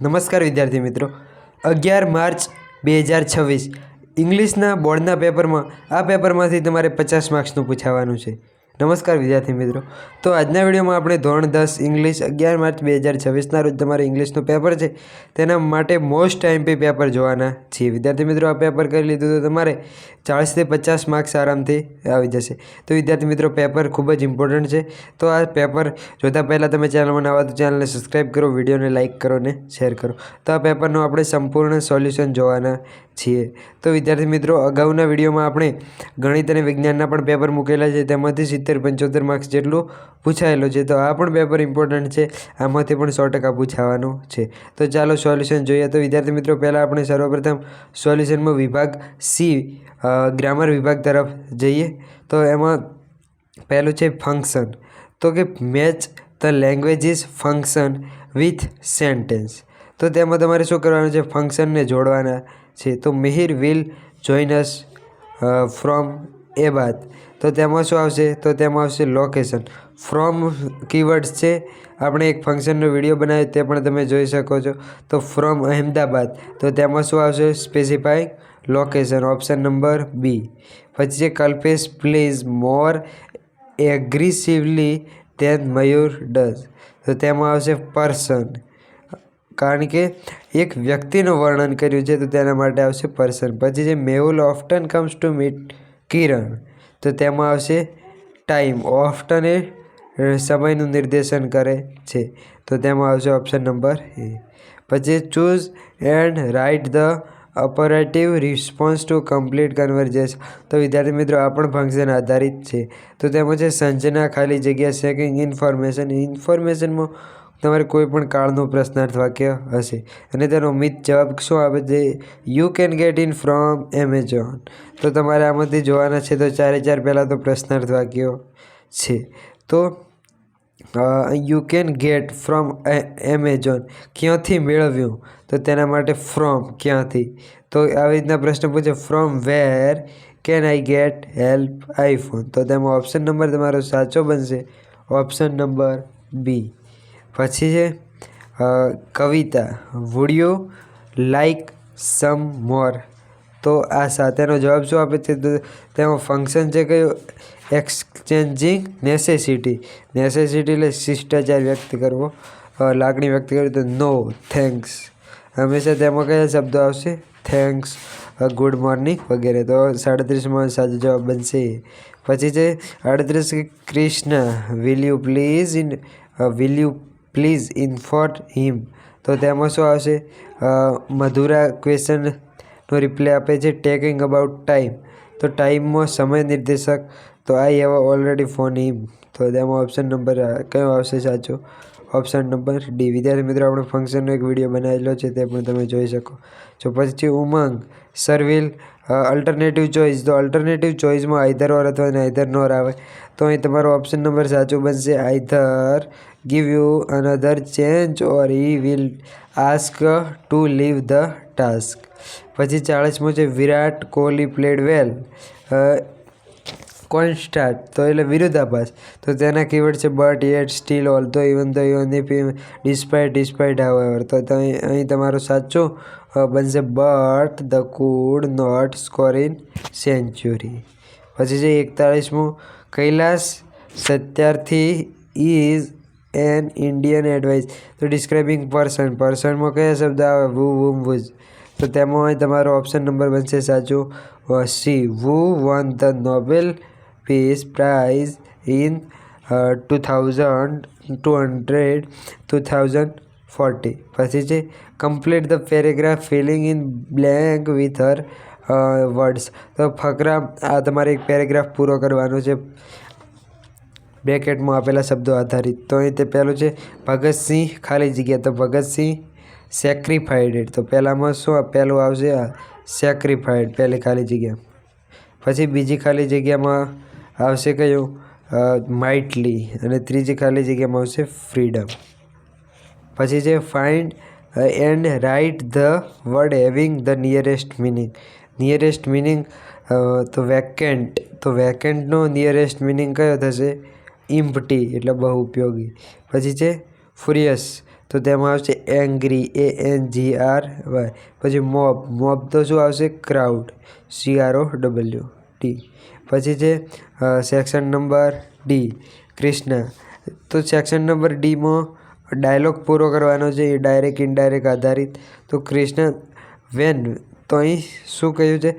નમસ્કાર વિદ્યાર્થી મિત્રો, 11 માર્ચ 2026 ઇંગ્લિશના બોર્ડના પેપરમાં આ પેપરમાંથી તમારે 50 માર્ક્સનું પૂછાવાનું છે. નમસ્કાર વિદ્યાર્થી મિત્રો, તો આજના વિડીયોમાં આપણે ધોરણ 10 ઇંગ્લિશ 11 માર્ચ 2026ના રોજ તમારે ઇંગ્લિશનું પેપર છે તેના માટે મોસ્ટ આઈએમપી પેપર જોવાના છીએ. વિદ્યાર્થી મિત્રો, આ પેપર કરી લીધું તો તમારે 40 થી 50 માર્ક્સ આરામથી આવી જશે. તો વિદ્યાર્થી મિત્રો, પેપર ખૂબ જ ઇમ્પોર્ટન્ટ છે. તો આ પેપર જોતાં પહેલાં તમે ચેનલમાં નવા તો ચેનલને સબસ્ક્રાઈબ કરો, વિડીયોને લાઇક કરો ને શેર કરો. તો આ પેપરનું આપણે સંપૂર્ણ સોલ્યુશન જોવાના છીએ. તો વિદ્યાર્થી મિત્રો, અગાઉના વિડીયોમાં આપણે ગણિત અને વિજ્ઞાનના પણ પેપર મૂકેલા છે, તેમાંથી 70-75 માર્ક્સ જેટલું પૂછાયેલું છે. તો આ પણ પેપર ઇમ્પોર્ટન્ટ છે, આમાંથી પણ 100% પૂછાવાનું છે. તો ચાલો સોલ્યુશન જોઈએ. તો વિદ્યાર્થી મિત્રો, પહેલાં આપણે સર્વપ્રથમ સોલ્યુશનમાં વિભાગ સી ગ્રામર વિભાગ તરફ જઈએ. તો એમાં પહેલું છે ફંક્શન. તો કે match the languages function with sentence. તો તેમાં તમારે શું કરવાનું છે? ફંક્શનને જોડવાના છે. તો Mihir will join us from એ બાદ. તો તેમાં શું આવશે? તો તેમાં આવશે લોકેશન. ફ્રોમ કીવર્ડ્સ છે, આપણે એક ફંક્શનનો વિડીયો બનાવ્યો તે પણ તમે જોઈ શકો છો. તો ફ્રોમ અહેમદાબાદ, તો તેમાં શું આવશે? Specifying location, option number B. પછી છે Kalpesh please more aggressively than Mayur does. તો તેમાં આવશે પર્સન, કારણ કે એક વ્યક્તિનું વર્ણન કર્યું છે તો તેના માટે આવશે પર્સન. પછી છે મેહુલ ઓફટન કમ્સ ટુ મીટ કિરણ. તો તેમાં આવશે ટાઈમ. ઓફટન એ સમયનું નિર્દેશન કરે છે, તો તેમાં આવશે ઓપ્શન નંબર એ. પછી choose and write the operative response to complete conversation. તો વિદ્યાર્થી મિત્રો, આ પણ ફંક્શન આધારિત છે. તો તેમાં છે સંજના ખાલી જગ્યા સેકિંગ ઇન્ફોર્મેશન. ઇન્ફોર્મેશનમાં તમારે કોઈ પણ કાળનું પ્રશ્નાર્થ વાક્ય હશે અને તેનો મિત જવાબ શું આવે છે? You can get in from Amazon. તો તમારે આમાંથી જોવાના છે. તો 4 પહેલાં તો પ્રશ્નાર્થ વાક્યો છે. તો you can get from Amazon, ક્યાંથી મેળવ્યું? તો તેના માટે ફ્રોમ, ક્યાંથી. તો આવી રીતના પ્રશ્ન પૂછે. From where can I get help iPhone. તો તેમાં ઓપ્શન નંબર તમારો સાચો બનશે, ઓપ્શન નંબર બી. પછી છે Kavita, would you like some more. તો આ સાથેનો જવાબ શું આપે છે? તો તેમાં ફંક્શન છે કયું? Exchanging necessity. નેસેસિટી એટલે શિષ્ટાચાર વ્યક્ત કરવો, લાગણી વ્યક્ત કરવી. તો નો થેન્ક્સ. હંમેશા તેમાં કયા શબ્દો આવશે? થેન્ક્સ, ગુડ મોર્નિંગ વગેરે. તો 37માં સાચો જવાબ બનશે. પછી છે 38 Krishna will you please inform him. તો તેમાં શું આવશે? મધુરા ક્વેશ્ચનનો રિપ્લાય આપે છે ટેકિંગ અબાઉટ ટાઈમ. તો ટાઈમમાં સમય નિર્દેશક. તો આઈ હેવ ઓલરેડી ફોન હિમ. તો તેમાં ઓપ્શન નંબર કયો આવશે સાચો? Option number D. વિદ્યાર્થી મિત્રો, આપણે ફંક્શનનો એક વિડીયો બનાવેલો છે, તે પણ તમે જોઈ શકો છો. પછી ઉમંગ સર વિલ અલ્ટરનેટિવ ચોઇસ. તો અલ્ટરનેટિવ ચોઇસમાં આઈધર ઓર અથવા આઈધર નોર આવે. તો અહીં તમારો ઓપ્શન નંબર સાચો બનશે, either give you another chance or he will ask to leave the task. પછી 40મો છે વિરાટ કોહલી પ્લેડ વેલ કોન્સ્ટાન્ટ. તો એટલે વિરોધાભાસ. તો તેના કીવર્ડ છે but, yet, still, although, even though, even if, despite, however. તો અહીં તમારો સાચો બનશે but they could not score in century. પછી છે 41મો Kailash Satyarthi is an Indian advice. તો ડિસ્ક્રાઇબિંગ પર્સન. પર્સનમાં કયા શબ્દ આવે? Who, whom, whose. તો તેમાં તમારો ઓપ્શન નંબર બનશે સાચો C. Who won the Nobel Peace Prize in 2040. પછી છે complete the paragraph filling in blank with her words. તો ફકરા, આ તમારે એક પેરેગ્રાફ પૂરો કરવાનો છે બ્રેકેટમાં આપેલા શબ્દો આધારિત. તો અહીં તે પહેલું છે ભગતસિંહ ખાલી જગ્યા. તો ભગતસિંહ સેક્રિફાઈડ. તો પહેલામાં શું પહેલું આવશે? સેક્રિફાઈડ, પહેલી ખાલી જગ્યા. પછી બીજી ખાલી જગ્યામાં આવશે કયું? માઇટલી. અને ત્રીજી ખાલી જગ્યામાં આવશે ફ્રીડમ. પછી છે find and write the word having the nearest meaning. Nearest meaning તો વેકેન્ટ. તો વેકેન્ટનો નિયરેસ્ટ મિનિંગ કયો થશે? ઇમ્પટી, એટલે બહુ ઉપયોગી. પછી છે ફુરિયસ. તો તેમાં આવશે એંગ્રી, ANGRY. પછી મોબ, મોબ તો શું આવશે? Crowd, CROWD. પછી છે સેક્શન નંબર ડી, કૃષ્ણા. તો સેક્શન નંબર ડીમાં ડાયલોગ પૂરો કરવાનો છે, એ ડાયરેક્ટ ઇનડાયરેક્ટ આધારિત. તો કૃષ્ણ વેન, તો અહીં શું કહ્યું છે?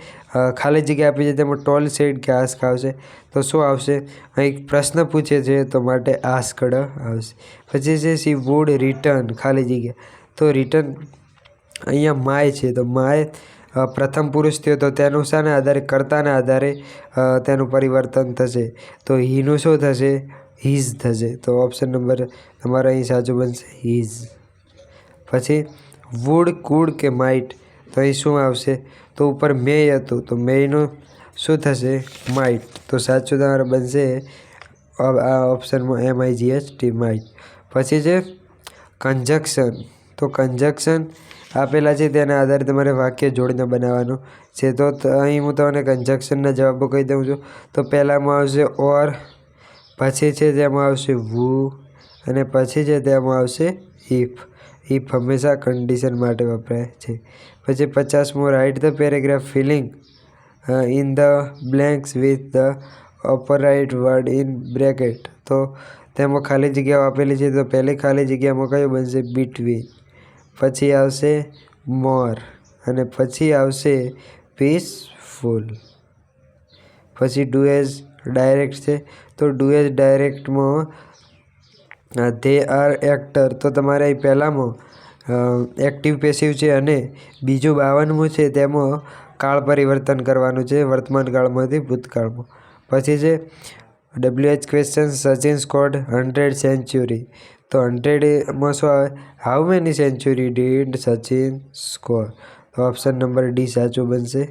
ખાલી જગ્યા આપી છે, તેમાં ટોલ સેડ કે આસ્ક આવશે. તો શું આવશે? અહીં પ્રશ્ન પૂછે છે તો માટે આસ્કડ આવશે. પછી છે સી વુડ રિટર્ન, ખાલી જગ્યા. તો રિટર્ન અહીંયા માય છે, તો માય પ્રથમ પુરુષ થયો તો તેનું શાના આધારે? કર્તાના આધારે તેનું પરિવર્તન થશે. તો હીનું શું થશે? હીઝ થશે. તો ઓપ્શન નંબર તમારો અહીં સાચું બનશે, હીઝ. પછી વુડ, કુડ કે માઇટ, તો અહીં શું આવશે? તો ઉપર મેય હતું, તો મેયનું શું થશે? માઇટ. તો સાચું તમારે બનશે આ ઓપ્શનમાં MIGHT, માઇટ. પછી છે કંજક્શન. તો કંજક્શન આપેલા છે તેના આધારે તમારે વાક્ય જોડીને બનાવવાનું છે. તો અહીં હું તમને કંજક્શનના જવાબો કહી દઉં છું. તો પહેલામાં આવશે ઓર, પછી છે તેમાં આવશે વુ, અને પછી છે તેમાં આવશે ઇફ. ઇફ હંમેશા કન્ડિશન માટે વપરાય છે. પછી 50મો, write the paragraph filling in the blanks with the appropriate word in bracket. તો તેમાં ખાલી જગ્યાઓ આપેલી છે, તો પહેલી ખાલી જગ્યામાં કયું બનશે? બિટવીન. પછી આવશે મોર, અને પછી આવશે પીસફુલ. પછી ડુ એઝ ડાયરેક્ટ છે, તો ડુ એઝ ડાયરેક્ટમાં ધે આર એક્ટર. તો તમારે અહીં પહેલાંમાં એક્ટિવ પેસિવ છે, અને બીજું 52મું છે તેમાં કાળ પરિવર્તન કરવાનું છે, વર્તમાન કાળમાંથી ભૂતકાળમાં. પછી છે WH question, Sachin scored 100 century. તો 100માં શું આવે? How many century did Sachin score? તો ઓપ્શન નંબર ડી સાચું બનશે.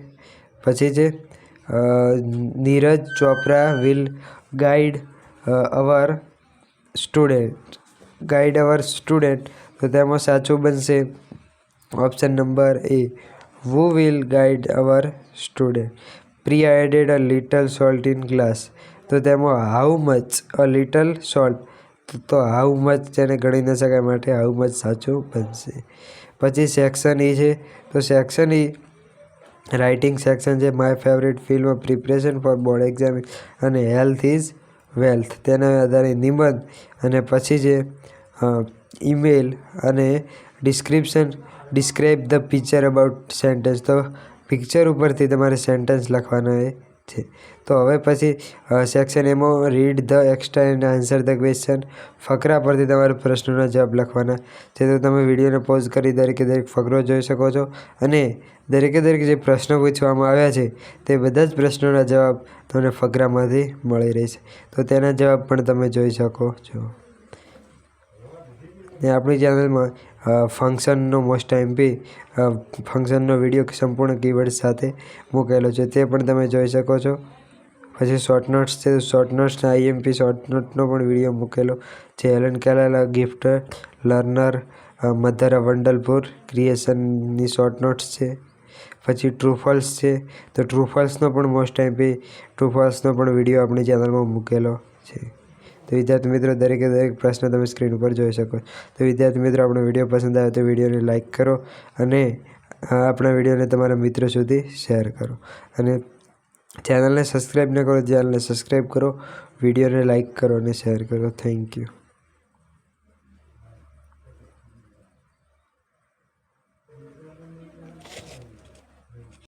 પછી છે Neeraj Chopra will guide our student, guide our student. તો તેમાં સાચું બનશે option number A, we will guide our student. Priya added a little salt in glass. તો તેમાં how much a little salt, તો હાઉ મચ તેને ગણી ન શકાય, માટે હાઉ મચ સાચું બનશે. પછી સેક્શન ઈ છે, તો સેક્શન ઈ રાઇટિંગ સેક્શન છે. My favourite film, preparation for board exam, અને હેલ્થ ઇઝ વેલ્થ. તેના આધારે નિબંધ, અને પછી છે ઈમેલ, અને description, describe the picture about sentence. તો પિક્ચર ઉપરથી તમારે સેન્ટેન્સ લખવાના છે. તો હવે પછી સેક્શન એમાં read the extract and answer the question. ફકરા પરથી તમારે પ્રશ્નોના જવાબ લખવાના છે. તો તમે વિડીયોને પોઝ કરી દરેકે દરેક ફકરો જોઈ શકો છો, અને દરેકે દરેક જે પ્રશ્નો પૂછવામાં આવ્યા છે તે બધા જ પ્રશ્નોના જવાબ તમને ફકરામાંથી મળી રહેશે. તો તેના જવાબ પણ તમે જોઈ શકો છો. ને આપણી ચેનલમાં ફંક્શનનો મોસ્ટ એમપી ફંક્શનનો વિડીયો સંપૂર્ણ કીવર્ડ સાથે મૂકેલો છે, તે પણ તમે જોઈ શકો છો. પછી શોર્ટ નોટ્સ છે, શોર્ટ નોટ્સના IMP શોર્ટ નોટનો પણ વિડીયો મૂકેલો છે. Helen Keller gift learner mother wonderful ક્રિએશનની શોર્ટ નોટ્સ છે. પછી ટ્રુ ફોલ્સ છે, તો ટ્રુ ફોલ્સનો પણ મોસ્ટ એમપી ટ્રુ ફોલ્સનો પણ વિડીયો આપણી ચેનલમાં મૂકેલો છે. તો વિદ્યાર્થી મિત્રો, દરેકે દરેક પ્રશ્ન તમે સ્ક્રીન ઉપર જોઈ શકો. તો વિદ્યાર્થી મિત્રો, આપણો વિડીયો પસંદ આવે તો વિડીયોને લાઇક કરો, અને આપણા વિડીયોને તમારા મિત્રો સુધી શેર કરો, અને ચેનલને સબસ્ક્રાઈબ ન કરો, ચેનલને સબસ્ક્રાઈબ કરો, વિડીયોને લાઇક કરો અને શેર કરો. Thank you.